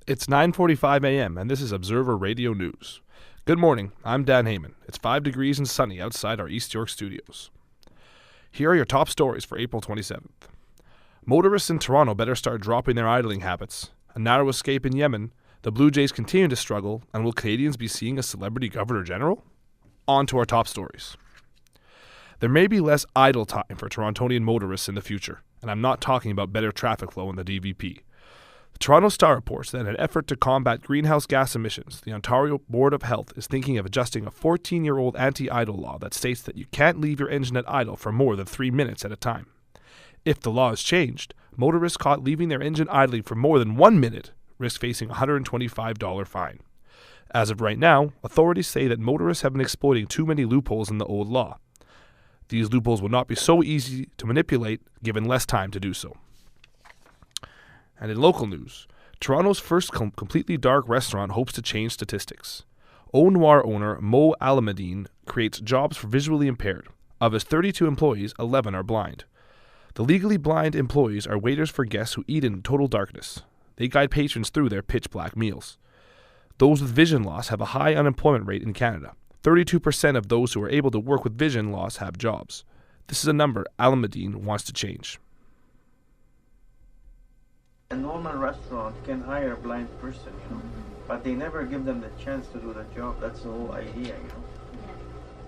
It's 9:45 a.m. and this is Observer Radio News. Good morning, I'm Dan Heyman. It's 5 degrees and sunny outside our East York studios. Here are your top stories for April 27th. Motorists in Toronto better start dropping their idling habits. A narrow escape in Yemen. The Blue Jays continue to struggle, and will Canadians be seeing a celebrity governor general? On to our top stories. There may be less idle time for Torontonian motorists in the future, and I'm not talking about better traffic flow in the DVP. The Toronto Star reports that in an effort to combat greenhouse gas emissions, the Ontario Board of Health is thinking of adjusting a 14-year-old anti-idle law that states that you can't leave your engine at idle for more than 3 minutes at a time. If the law is changed, motorists caught leaving their engine idling for more than 1 minute risk facing a $125 fine. As of right now, authorities say that motorists have been exploiting too many loopholes in the old law. These loopholes will not be so easy to manipulate given less time to do so. And in local news, Toronto's first completely dark restaurant hopes to change statistics. Au Noir owner Mo Alameddine creates jobs for visually impaired. Of his 32 employees, 11 are blind. The legally blind employees are waiters for guests who eat in total darkness. They guide patrons through their pitch-black meals. Those with vision loss have a high unemployment rate in Canada. 32% of those who are able to work with vision loss have jobs. This is a number Alameddine wants to change. A normal restaurant can hire a blind person, but they never give them the chance to do the job. That's the whole idea,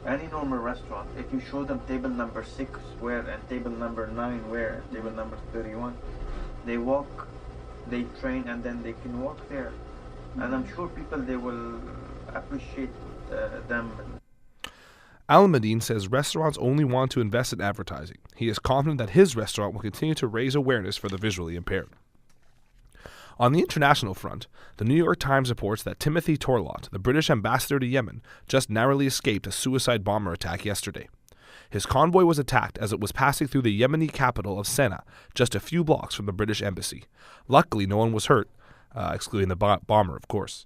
Any normal restaurant, if you show them table number 6 where and table number 9 where and table number 31, they walk, they train, and then they can walk there. And I'm sure people, they will appreciate them. Alameddine says restaurants only want to invest in advertising. He is confident that his restaurant will continue to raise awareness for the visually impaired. On the international front, the New York Times reports that Timothy Torlott, the British ambassador to Yemen, just narrowly escaped a suicide bomber attack yesterday. His convoy was attacked as it was passing through the Yemeni capital of Sana'a, just a few blocks from the British embassy. Luckily, no one was hurt, excluding the bomber, of course.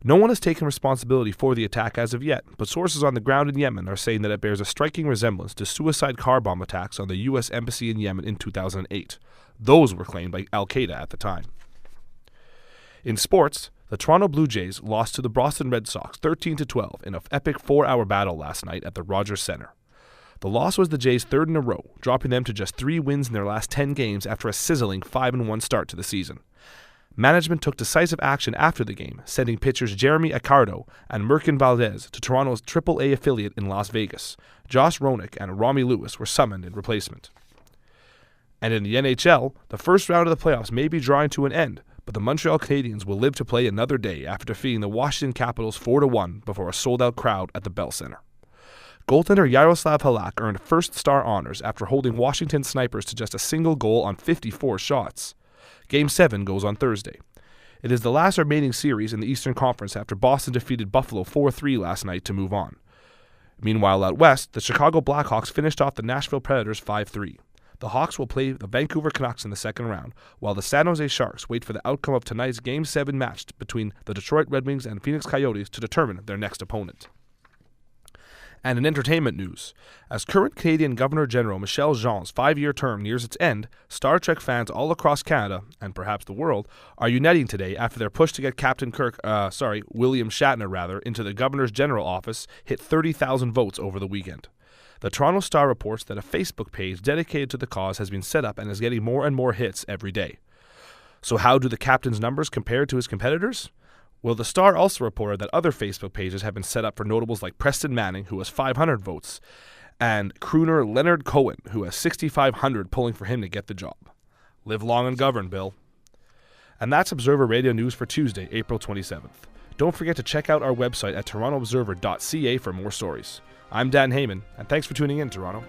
No one has taken responsibility for the attack as of yet, but sources on the ground in Yemen are saying that it bears a striking resemblance to suicide car bomb attacks on the U.S. Embassy in Yemen in 2008. Those were claimed by Al-Qaeda at the time. In sports, the Toronto Blue Jays lost to the Boston Red Sox 13-12 in an epic 4-hour battle last night at the Rogers Centre. The loss was the Jays' third in a row, dropping them to just 3 wins in their last 10 games after a sizzling 5-1 start to the season. Management took decisive action after the game, sending pitchers Jeremy Accardo and Merkin Valdez to Toronto's AAA affiliate in Las Vegas. Josh Roenick and Romy Lewis were summoned in replacement. And in the NHL, the first round of the playoffs may be drawing to an end, but the Montreal Canadiens will live to play another day after defeating the Washington Capitals 4-1 before a sold-out crowd at the Bell Center. Goaltender Yaroslav Halak earned first-star honors after holding Washington Snipers to just a single goal on 54 shots. Game 7 goes on Thursday. It is the last remaining series in the Eastern Conference after Boston defeated Buffalo 4-3 last night to move on. Meanwhile, out west, the Chicago Blackhawks finished off the Nashville Predators 5-3. The Hawks will play the Vancouver Canucks in the second round, while the San Jose Sharks wait for the outcome of tonight's Game 7 match between the Detroit Red Wings and Phoenix Coyotes to determine their next opponent. And in entertainment news, as current Canadian Governor-General Michelle Jean's 5-year term nears its end, Star Trek fans all across Canada, and perhaps the world, are uniting today after their push to get William Shatner, into the Governor-General office hit 30,000 votes over the weekend. The Toronto Star reports that a Facebook page dedicated to the cause has been set up and is getting more and more hits every day. So how do the captain's numbers compare to his competitors? Well, the Star also reported that other Facebook pages have been set up for notables like Preston Manning, who has 500 votes, and crooner Leonard Cohen, who has 6,500 pulling for him to get the job. Live long and govern, Bill. And that's Observer Radio News for Tuesday, April 27th. Don't forget to check out our website at torontoobserver.ca for more stories. I'm Dan Heyman, and thanks for tuning in, Toronto.